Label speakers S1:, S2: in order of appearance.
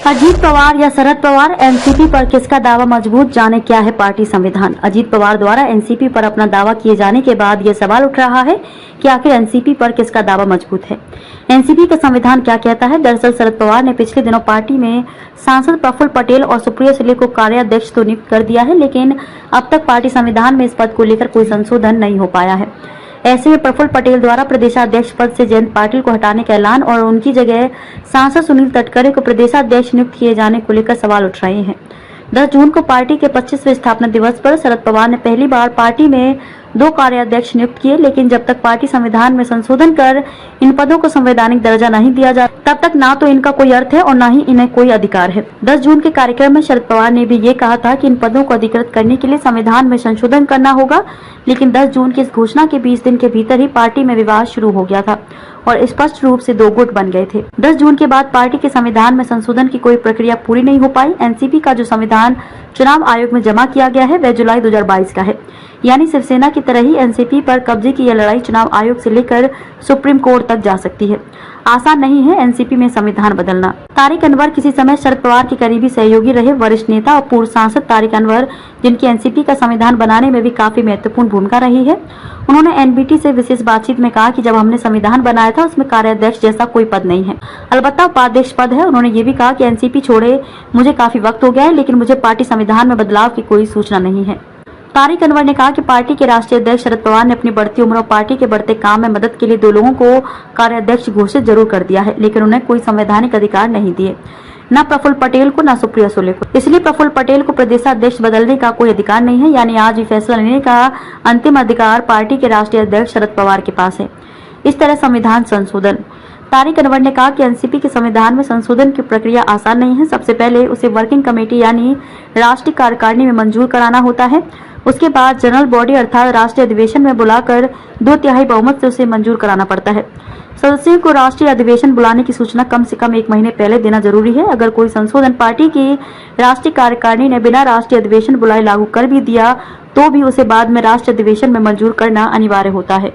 S1: अजीत पवार या शरद पवार, एनसीपी पर किसका दावा मजबूत, जाने क्या है पार्टी संविधान। अजीत पवार द्वारा एनसीपी पर अपना दावा किए जाने के बाद यह सवाल उठ रहा है कि आखिर एनसीपी पर किसका दावा मजबूत है। एनसीपी का संविधान क्या कहता है। दरअसल शरद पवार ने पिछले दिनों पार्टी में सांसद प्रफुल्ल पटेल और सुप्रिया सुले को कार्याध्यक्ष तो नियुक्त कर दिया है, लेकिन अब तक पार्टी संविधान में इस पद को लेकर कोई संशोधन नहीं हो पाया है। ऐसे में प्रफुल्ल पटेल द्वारा प्रदेशाध्यक्ष पद से जयंत पाटिल को हटाने का ऐलान और उनकी जगह सांसद सुनील तटकरे को प्रदेशाध्यक्ष नियुक्त किए जाने को लेकर सवाल उठ रहे हैं। 10 जून को पार्टी के 25वें स्थापना दिवस पर शरद पवार ने पहली बार पार्टी में 2 कार्याध्यक्ष नियुक्त किए, लेकिन जब तक पार्टी संविधान में संशोधन कर इन पदों को संवैधानिक दर्जा नहीं दिया जाता, तब तक ना तो इनका कोई अर्थ है और ना ही इन्हें कोई अधिकार है। 10 जून के कार्यक्रम में शरद पवार ने भी ये कहा था कि इन पदों को अधिकृत करने के लिए संविधान में संशोधन करना होगा, लेकिन 10 जून की इस घोषणा के 20 दिन के भीतर ही पार्टी में विवाद शुरू हो गया था और स्पष्ट रूप से 2 गुट बन गए थे। 10 जून के बाद पार्टी के संविधान में संशोधन की कोई प्रक्रिया पूरी नहीं हो पाई। एनसीपी का जो संविधान चुनाव आयोग में जमा किया गया है वह जुलाई 2022 का है, यानी शिवसेना की तरह ही एनसीपी पर कब्जे की यह लड़ाई चुनाव आयोग से लेकर सुप्रीम कोर्ट तक जा सकती है। आसान नहीं है एनसीपी में संविधान बदलना। तारिक अनवर किसी समय शरद पवार के करीबी सहयोगी रहे वरिष्ठ नेता और पूर्व सांसद तारिक अनवर, जिनकी एनसीपी का संविधान बनाने में भी काफी महत्वपूर्ण भूमिका रही है। उन्होंने एनबीटी से विशेष बातचीत में कहा कि जब हमने संविधान बनाया था उसमें कार्याध्यक्ष जैसा कोई पद नहीं है, अलबत्ता उपाध्यक्ष पद है। उन्होंने ये भी कहा कि एनसीपी छोड़े मुझे काफी वक्त हो गया है, लेकिन मुझे पार्टी संविधान में बदलाव की कोई सूचना नहीं है। तारिक अनवर ने कहा कि पार्टी के राष्ट्रीय अध्यक्ष शरद पवार ने अपनी बढ़ती उम्र और पार्टी के बढ़ते काम में मदद के लिए 2 लोगों को कार्याध्यक्ष घोषित जरूर कर दिया है, लेकिन उन्हें कोई संवैधानिक अधिकार नहीं दिए, न प्रफुल्ल पटेल को न सुप्रिया सुले को। इसलिए प्रफुल्ल पटेल को प्रदेशाध्यक्ष बदलने का कोई अधिकार नहीं है, यानी आज भी फैसला लेने का अंतिम अधिकार पार्टी के राष्ट्रीय अध्यक्ष शरद पवार के पास है। इस तरह संविधान संशोधन। तारिक अनवर ने कहा कि एनसीपी के संविधान में संशोधन की प्रक्रिया आसान नहीं है। सबसे पहले उसे वर्किंग कमेटी यानी राष्ट्रीय कार्यकारिणी में मंजूर कराना होता है। उसके बाद जनरल बॉडी अर्थात राष्ट्रीय अधिवेशन में बुलाकर 2/3 बहुमत से उसे मंजूर कराना पड़ता है। सदस्यों को राष्ट्रीय अधिवेशन बुलाने की सूचना कम से कम 1 महीने पहले देना जरूरी है। अगर कोई संशोधन पार्टी की राष्ट्रीय कार्यकारिणी ने बिना राष्ट्रीय अधिवेशन बुलाए लागू कर भी दिया तो भी उसे बाद में राष्ट्रीय अधिवेशन में मंजूर करना अनिवार्य होता है।